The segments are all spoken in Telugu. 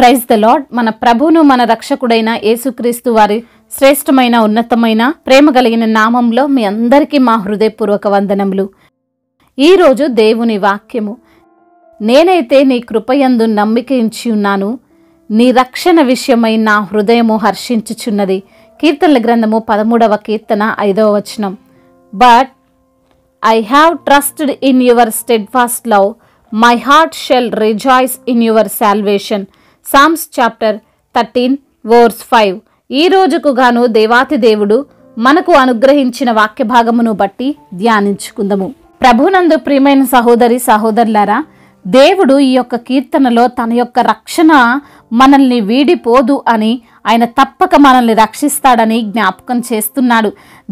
Praise the lord. మన ప్రభువును మన రక్షకుడైన యేసుక్రీస్తు వారి శ్రేష్టమైన ఉన్నతమైన ప్రేమ కలిగిన నామంలో మీ అందరికీ మా హృదయపూర్వక వందనములు. ఈరోజు దేవుని వాక్యము, నేనైతే నీ కృపయందు నమ్మిక ఉంచి ఉన్నాను, నీ రక్షణ విషయమై నా హృదయము హర్షించుచున్నది. కీర్తనల గ్రంథము 13వ కీర్తన 5వ వచనం. But I have trusted in your steadfast love. My heart shall rejoice in your salvation. Psalms chapter 13 verse 5. ఈ రోజుకు గాను దేవాతి దేవుడు మనకు అనుగ్రహించిన వాక్య భాగమును బట్టి ధ్యానించుకుందాము. ప్రభునందు ప్రియమైన సహోదరి సహోదరులారా, దేవుడు ఈ యొక్క కీర్తనలో తన యొక్క రక్షణ మనల్ని వీడిపోదు అని, ఆయన తప్పక మనల్ని రక్షిస్తాడని జ్ఞాపకం చేస్తున్నాడు.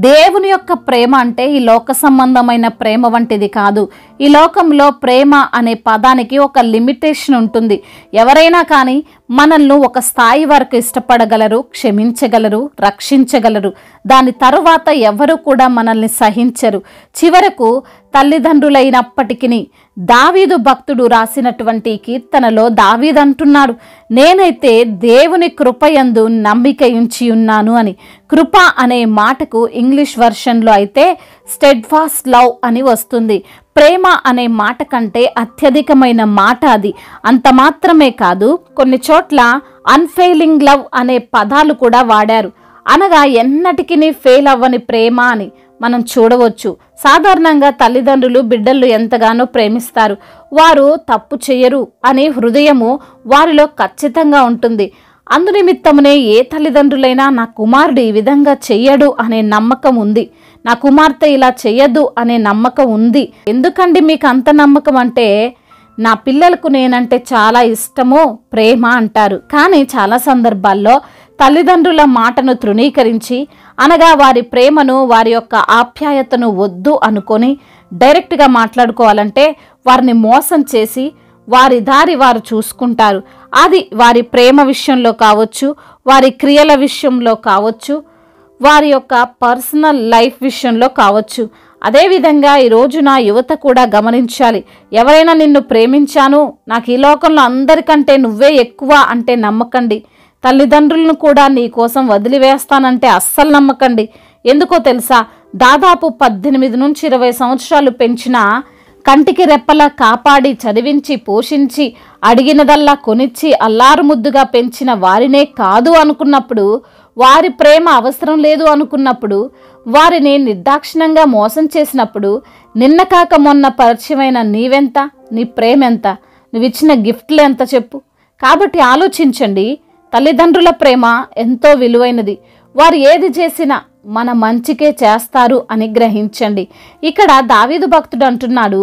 దేవుని యొక్క ప్రేమ అంటే ఈ లోక సంబంధమైన ప్రేమ వంటిది కాదు. ఈ లోకంలో ప్రేమ అనే పదానికి ఒక లిమిటేషన్ ఉంటుంది. ఎవరైనా కానీ మనల్ని ఒక స్థాయి వరకు ఇష్టపడగలరు, క్షమించగలరు, రక్షించగలరు. దాని తరువాత ఎవరు కూడా మనల్ని సహించరు. చివరకు తల్లిదండ్రులైనప్పటికీ దావీదు భక్తుడు రాసినటువంటి కీర్తనలో దావీదు అంటున్నాడు, నేనైతే దేవుని కృపయందు నమ్మిక ఉంచి ఉన్నాను అని. కృప అనే మాటకు ఇంగ్లీష్ వర్షన్లో అయితే స్టెడ్ఫాస్ట్ లవ్ అని వస్తుంది. ప్రేమ అనే మాట కంటే అత్యధికమైన మాట అది. అంత మాత్రమే కాదు, కొన్ని చోట్ల అన్ఫెయిలింగ్ లవ్ అనే పదాలు కూడా వాడారు. అనగా ఎన్నటికీ ఫెయిల్ అవ్వని ప్రేమ అని మనం చూడవచ్చు. సాధారణంగా తల్లిదండ్రులు బిడ్డలు ఎంతగానో ప్రేమిస్తారు. వారు తప్పు చేయరు అనే హృదయము వారిలో ఖచ్చితంగా ఉంటుంది. అందునిమిత్తమునే ఏ తల్లిదండ్రులైనా నా కుమారుడు ఈ విధంగా చెయ్యడు అనే నమ్మకం ఉంది, నా కుమార్తె ఇలా చెయ్యదు అనే నమ్మకం ఉంది. ఎందుకండి మీకు అంత నమ్మకం అంటే, నా పిల్లలకు నేనంటే చాలా ఇష్టమో ప్రేమ అంటారు. కానీ చాలా సందర్భాల్లో తల్లిదండ్రుల మాటను తృణీకరించి, అనగా వారి ప్రేమను, వారి యొక్క ఆప్యాయతను వద్దు అనుకొని డైరెక్ట్గా మాట్లాడుకోవాలంటే వారిని మోసం చేసి వారి దారి వారు చూసుకుంటారు. అది వారి ప్రేమ విషయంలో కావచ్చు, వారి క్రియల విషయంలో కావచ్చు, వారి యొక్క పర్సనల్ లైఫ్ విషయంలో కావచ్చు. అదేవిధంగా ఈ రోజున యువత కూడా గమనించాలి. ఎవరైనా నిన్ను ప్రేమించాను, నాకు ఈ లోకంలో అందరికంటే నువ్వే ఎక్కువ అంటే నమ్మకండి. తల్లిదండ్రులను కూడా నీ కోసం వదిలివేస్తానంటే అస్సలు నమ్మకండి. ఎందుకో తెలుసా, దాదాపు 18 నుంచి 20 సంవత్సరాలు పెంచిన, కంటికి రెప్పలా కాపాడి చదివించి పోషించి అడిగినదల్లా కొనిచ్చి అల్లారు ముద్దుగా పెంచిన వారినే కాదు అనుకున్నప్పుడు, వారి ప్రేమ అవసరం లేదు అనుకున్నప్పుడు, వారిని నిర్దాక్షిణ్యంగా మోసం చేసినప్పుడు, నిన్న కాక మొన్న పరిచయమైన నీవెంత, నీ ప్రేమ ఎంత, నువ్విచ్చిన గిఫ్ట్లు ఎంత చెప్పు. కాబట్టి ఆలోచించండి, తల్లిదండ్రుల ప్రేమ ఎంతో విలువైనది. వారు ఏది చేసినా మన మంచికే చేస్తారు అని గ్రహించండి. ఇక్కడ దావీదు భక్తుడు అంటున్నాడు,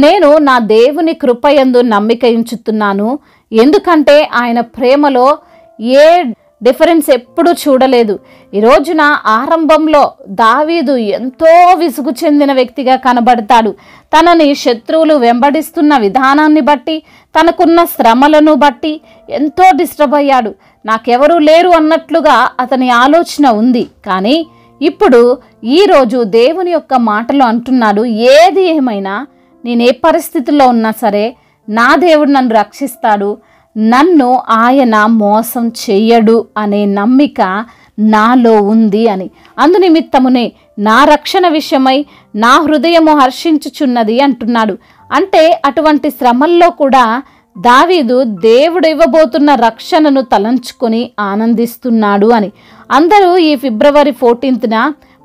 నేను నా దేవుని కృపయందు నమ్మిక ఉంచుతున్నాను. ఎందుకంటే ఆయన ప్రేమలో ఏ డిఫరెన్స్ ఎప్పుడూ చూడలేదు. ఈ రోజున ఆరంభంలో దావీదు ఎంతో విసుగు చెందిన వ్యక్తిగా కనబడతాడు. తనని శత్రువులు వెంబడిస్తున్న విధానాన్ని బట్టి, తనకున్న శ్రమలను బట్టి ఎంతో డిస్టర్బ్ అయ్యాడు. నాకెవరూ లేరు అన్నట్లుగా అతని ఆలోచన ఉంది. కానీ ఇప్పుడు ఈరోజు దేవుని యొక్క మాటలు అంటున్నాడు, ఏది ఏమైనా నేనే పరిస్థితుల్లో ఉన్నా సరే నా దేవుడు నన్ను రక్షిస్తాడు, నన్ను ఆయన మోసం చెయ్యడు అనే నమ్మిక నాలో ఉంది అని. అందునిమిత్తమునే నా రక్షణ విషయమై నా హృదయము హర్షించుచున్నది అంటున్నాడు. అంటే అటువంటి శ్రమల్లో కూడా దావీదు దేవుడు ఇవ్వబోతున్న రక్షణను తలంచుకొని ఆనందిస్తున్నాడు అని. అందరూ ఈ ఫిబ్రవరి 14న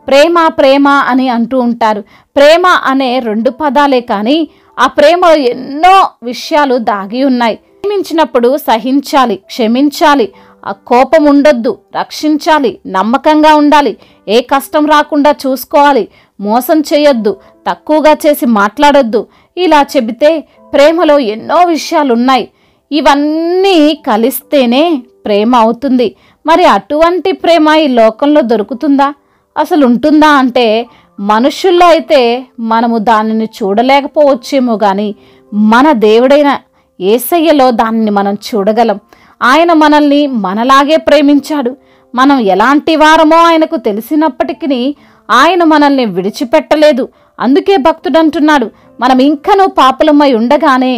ప్రేమ ప్రేమ అని అంటూ ఉంటారు. ప్రేమ అనే 2 పదాలే కానీ ఆ ప్రేమలో ఎన్నో విషయాలు దాగి ఉన్నాయి. ప్రేమించినప్పుడు సహించాలి, క్షమించాలి, ఆ కోపం ఉండొద్దు, రక్షించాలి, నమ్మకంగా ఉండాలి, ఏ కష్టం రాకుండా చూసుకోవాలి, మోసం చేయొద్దు, తక్కువగా చేసి మాట్లాడొద్దు. ఇలా చెబితే ప్రేమలో ఎన్నో విషయాలు ఉన్నాయి. ఇవన్నీ కలిస్తేనే ప్రేమ అవుతుంది. మరి అటువంటి ప్రేమ ఈ లోకంలో దొరుకుతుందా, అసలు ఉంటుందా అంటే, మనుషుల్లో అయితే మనము దానిని చూడలేకపోవచ్చేమో కానీ మన దేవుడైన యేసయ్యలో దానిని మనం చూడగలం. ఆయన మనల్ని మనలాగే ప్రేమించాడు. మనం ఎలాంటి వారమో ఆయనకు తెలిసినప్పటికీ ఆయన మనల్ని విడిచిపెట్టలేదు. అందుకే భక్తుడు అంటున్నాడు, మనం ఇంకనూ పాపులమై ఉండగానే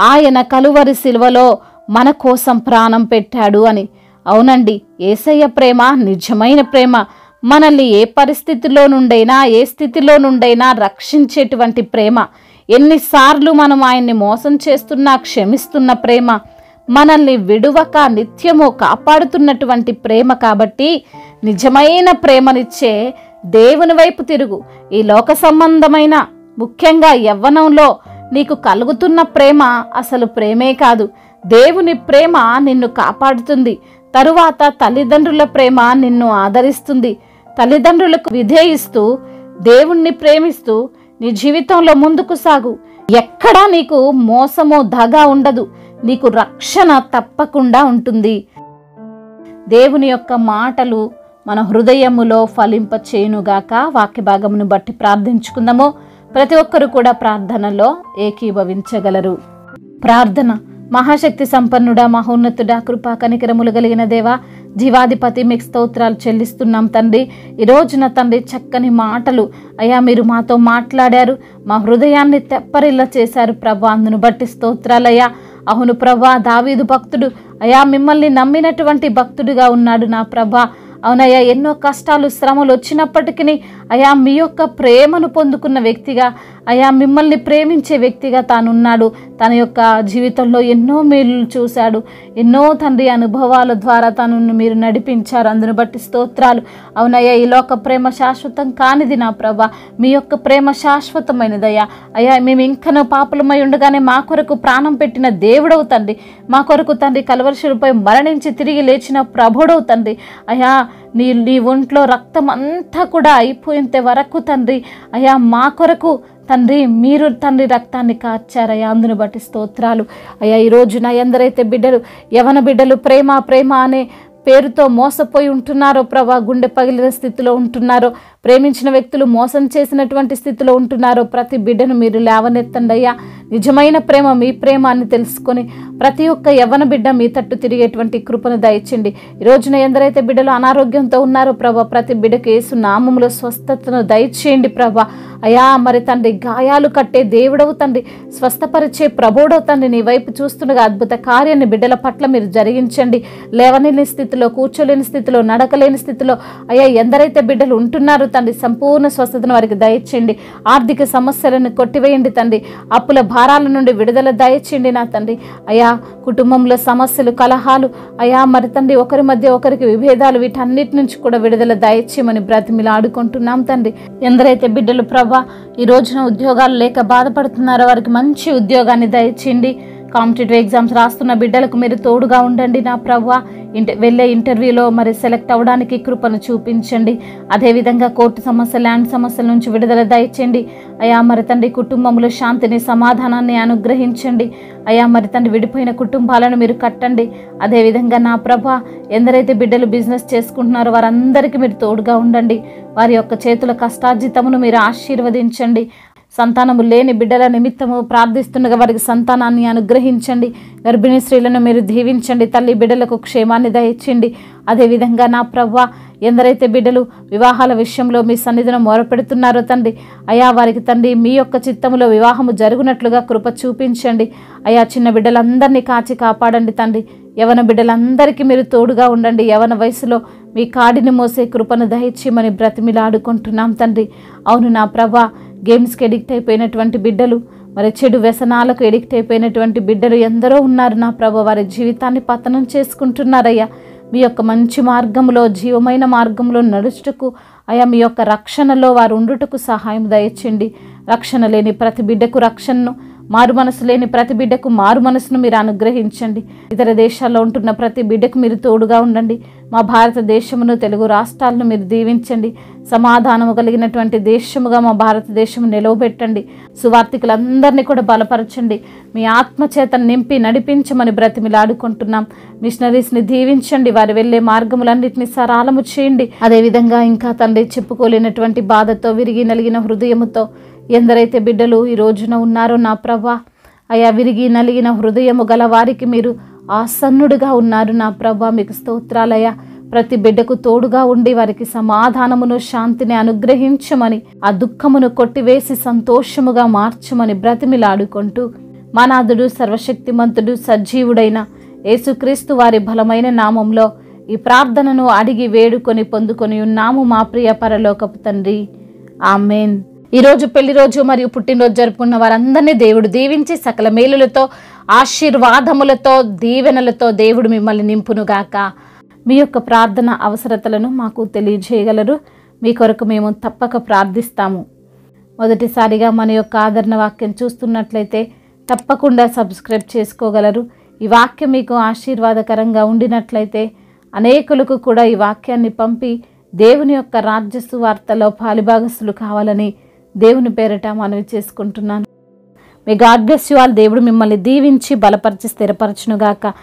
ఆయన కలువరి శిలువలో మన కోసం ప్రాణం పెట్టాడు అని. అవునండి, యేసయ్య ప్రేమ నిజమైన ప్రేమ. మనల్ని ఏ పరిస్థితిలో నుండైనా ఏ స్థితిలో నుండైనా రక్షించేటువంటి ప్రేమ. ఎన్నిసార్లు మనం ఆయన్ని మోసం చేస్తున్నా క్షమిస్తున్న ప్రేమ, మనల్ని విడువక నిత్యము కాపాడుతున్నటువంటి ప్రేమ. కాబట్టి నిజమైన ప్రేమనిచ్చే దేవుని వైపు తిరుగు. ఈ లోక సంబంధమైన, ముఖ్యంగా యవ్వనంలో నీకు కలుగుతున్న ప్రేమ అసలు ప్రేమే కాదు. దేవుని ప్రేమ నిన్ను కాపాడుతుంది. తరువాత తల్లిదండ్రుల ప్రేమ నిన్ను ఆదరిస్తుంది. తల్లిదండ్రులకు విధేయిస్తూ దేవుణ్ణి ప్రేమిస్తూ నీ జీవితంలో ముందుకు సాగు. ఎక్కడా నీకు మోసమో దగా ఉండదు. నీకు రక్షణ తప్పకుండా ఉంటుంది. దేవుని యొక్క మాటలు మన హృదయములో ఫలింప చేయునుగాక. వాక్య భాగమును బట్టి ప్రార్థించుకుందాము. ప్రతి ఒక్కరు కూడా ప్రార్థనలో ఏకీభవించగలరు. ప్రార్థన. మహాశక్తి సంపన్నుడా, మహోన్నతుడా, కృపా కనికరములు కలిగిన దేవా, జీవాధిపతి, మీకు స్తోత్రాలు చెల్లిస్తున్నాం తండ్రి. ఈ రోజున తండ్రి చక్కని మాటలు అయ్యా మీరు మాతో మాట్లాడారు. మా హృదయాన్ని తెప్పరిల్ల చేశారు ప్రభా. అందును బట్టి స్తోత్రాలయ్యా. అవును ప్రభా, దావీదు భక్తుడు అయ్యా మిమ్మల్ని నమ్మినటువంటి భక్తుడిగా ఉన్నాడు నా ప్రభా. అవునయ్యా, ఎన్నో కష్టాలు శ్రమలు వచ్చినప్పటికీ అయా మీ యొక్క ప్రేమను పొందుకున్న వ్యక్తిగా, అయా మిమ్మల్ని ప్రేమించే వ్యక్తిగా తానున్నాడు. తన యొక్క జీవితంలో ఎన్నో మేలు చూశాడు. ఎన్నో తండ్రి అనుభవాల ద్వారా తనను మీరు నడిపించారు. అందును బట్టి స్తోత్రాలు. అవునయ్యా, ఈ లోక ప్రేమ శాశ్వతం కానిది నా ప్రభా. మీ యొక్క ప్రేమ శాశ్వతమైనదయ్యా. అయ్యా మేము ఇంకనూ పాపులమై ఉండగానే మా కొరకు ప్రాణం పెట్టిన దేవుడవు తండ్రి. మా కొరకు తండ్రి కల్వరిశిలుపై మరణించి తిరిగి లేచిన ప్రభుడవు తండ్రి. అయ్యా నీ ఒంట్లో రక్తం అంతా కూడా అయిపోయేంత వరకు తండ్రి అయ్యా మా కొరకు తండ్రి మీరు తండ్రి రక్తాన్ని కార్చారయ్యా. అందును బట్టి స్తోత్రాలు. అయ్యా ఈ రోజున ఎందరైతే బిడ్డలు, యవన బిడ్డలు ప్రేమ ప్రేమ అనే పేరుతో మోసపోయి ఉంటున్నారో ప్రభా, గుండె పగిలిన స్థితిలో ఉంటున్నారో, ప్రేమించిన వ్యక్తులు మోసం చేసినటువంటి స్థితిలో ఉంటున్నారో, ప్రతి బిడ్డను మీరు లేవనెత్తండి అయ్యా. నిజమైన ప్రేమ మీ ప్రేమ అని తెలుసుకొని ప్రతి ఒక్క యవ్వన బిడ్డ మీ తట్టు తిరిగేటువంటి కృపను దయచండి. ఈ రోజున ఎందరైతే బిడ్డలు అనారోగ్యంతో ఉన్నారో ప్రభా, ప్రతి బిడ్డకు యేసు నామములో స్వస్థతను దయచేయండి ప్రభా. అయా మరి తండ్రి గాయాలు కట్టే దేవుడవు తండ్రి, స్వస్థపరిచే ప్రభుడవు తండ్రి, నీ వైపు చూస్తుండగా అద్భుత కార్యాన్ని బిడ్డల పట్ల మీరు జరిగించండి. లేవలేని స్థితిలో, కూర్చోలేని స్థితిలో, నడకలేని స్థితిలో అయ్యా ఎందరైతే బిడ్డలు ఉంటున్నారో తండ్రి సంపూర్ణ స్వస్థతను వారికి దయచేయండి. ఆర్థిక సమస్యలను కొట్టివేయండి తండ్రి. అప్పుల భారాల నుండి విడుదల దయచేయండి నా తండ్రి. అయా కుటుంబంలో సమస్యలు, కలహాలు అయా మరి తండ్రి ఒకరి మధ్య ఒకరికి విభేదాలు, వీటన్నిటి నుంచి కూడా విడుదల దయచేయమని బ్రతిమిలాడుకుంటున్నాం తండ్రి. ఎందరైతే బిడ్డలు ప్రభా ఈ రోజున ఉద్యోగాలు లేక బాధపడుతున్నారో వారికి మంచి ఉద్యోగాన్ని దయచేయండి. కాంపిటేటివ్ ఎగ్జామ్స్ రాస్తున్న బిడ్డలకు మీరు తోడుగా ఉండండి నా ప్రభువా. వెళ్ళే ఇంటర్వ్యూలో మరి సెలెక్ట్ అవ్వడానికి కృపను చూపించండి. అదేవిధంగా కోర్టు సమస్య, ల్యాండ్ సమస్యల నుంచి విడుదల దయచేయండి. అయా మరి తండ్రి కుటుంబంలో శాంతిని, సమాధానాన్ని అనుగ్రహించండి. అయా మరి తండ్రి విడిపోయిన కుటుంబాలను మీరు కట్టండి. అదేవిధంగా నా ప్రభా ఎందరైతే బిడ్డలు బిజినెస్ చేసుకుంటున్నారో వారందరికీ మీరు తోడుగా ఉండండి. వారి యొక్క చేతుల కష్టార్జితమును మీరు ఆశీర్వదించండి. సంతానము లేని బిడ్డల నిమిత్తము ప్రార్థిస్తుండగా వారికి సంతానాన్ని అనుగ్రహించండి. గర్భిణీ స్త్రీలను మీరు దీవించండి. తల్లి బిడ్డలకు క్షేమాన్ని దయచేయండి. అదేవిధంగా నా ప్రభువా ఎందరైతే బిడ్డలు వివాహాల విషయంలో మీ సన్నిధిని మొరపెడుతున్నారో తండ్రి, అయా వారికి తండ్రి మీ యొక్క చిత్తములో వివాహము జరుగునట్లుగా కృప చూపించండి. అయా చిన్న బిడ్డలందరినీ కాచి కాపాడండి తండ్రి. యవన బిడ్డలందరికీ మీరు తోడుగా ఉండండి. యవన వయసులో మీ కాడిని మోసే కృపను దయచేయమని బ్రతిమిలాడుకుంటున్నాం తండ్రి. అవును నా ప్రభా, గేమ్స్కి ఎడిక్ట్ అయిపోయినటువంటి బిడ్డలు, మరి చెడు వ్యసనాలకు ఎడిక్ట్ అయిపోయినటువంటి బిడ్డలు ఎందరో ఉన్నారు నా ప్రభా. వారి జీవితాన్ని పతనం చేసుకుంటున్నారయ్యా. మీ యొక్క మంచి మార్గంలో, జీవమైన మార్గంలో నడుచుటకు అయా మీ యొక్క రక్షణలో వారు ఉండుటకు సహాయం దయచేయండి. రక్షణ లేని ప్రతి బిడ్డకు రక్షణను, మారు మనసు లేని ప్రతి బిడ్డకు మారు మనసును మీరు అనుగ్రహించండి. ఇతర దేశాల్లో ఉంటున్న ప్రతి బిడ్డకు మీరు తోడుగా ఉండండి. మా భారతదేశమును, తెలుగు రాష్ట్రాలను మీరు దీవించండి. సమాధానము కలిగినటువంటి దేశముగా మా భారతదేశము నిలవబెట్టండి. సువార్థికులందరినీ కూడా బలపరచండి. మీ ఆత్మచేత నింపి నడిపించమని బ్రతిమిలాడుకుంటున్నాం. మిషనరీస్ని దీవించండి. వారు వెళ్ళే మార్గములన్నింటినీ సరళము చేయండి. అదేవిధంగా ఇంకా తండ్రి చెప్పుకోలేనటువంటి బాధతో, విరిగి నలిగిన హృదయముతో ఎందరైతే బిడ్డలు ఈ రోజున ఉన్నారో నా ప్రభా, అయా విరిగి నలిగిన హృదయము గల వారికి మీరు ఆసన్నుడిగా ఉన్నారు నా ప్రభా. మీకు స్తోత్రాలయ్యా. ప్రతి బిడ్డకు తోడుగా ఉండి వారికి సమాధానమును, శాంతిని అనుగ్రహించమని, ఆ దుఃఖమును కొట్టివేసి సంతోషముగా మార్చమని బ్రతిమిలాడుకుంటూ మా నాథుడు, సర్వశక్తిమంతుడు, సజీవుడైన యేసుక్రీస్తు వారి బలమైన నామంలో ఈ ప్రార్థనను అడిగి వేడుకొని పొందుకొని ఉన్నాము మా ప్రియ పరలోకపు తండ్రి. ఆమేన్. ఈరోజు పెళ్లి రోజు మరియు పుట్టినరోజు జరుపుకున్న వారందరినీ దేవుడు దీవించి సకల మేలులతో, ఆశీర్వాదములతో, దీవెనలతో దేవుడు మిమ్మల్ని నింపునుగాక. మీ యొక్క ప్రార్థన అవసరతలను మాకు తెలియజేయగలరు. మీ కొరకు మేము తప్పక ప్రార్థిస్తాము. మొదటిసారిగా మన యొక్క ఆదరణ వాక్యం చూస్తున్నట్లయితే తప్పకుండా సబ్స్క్రైబ్ చేసుకోగలరు. ఈ వాక్యం మీకు ఆశీర్వాదకరంగా ఉండినట్లయితే అనేకులకు కూడా ఈ వాక్యాన్ని పంపి దేవుని యొక్క రాజ్య సువార్తలో పాలిభాగస్తులు కావాలని దేవుని పేరిట మనవి చేసుకుంటున్నాను. మీ గాడ్ బ్లెస్ యు ఆల్. దేవుడు మిమ్మల్ని దీవించి బలపరిచి స్థిరపరచునుగాక.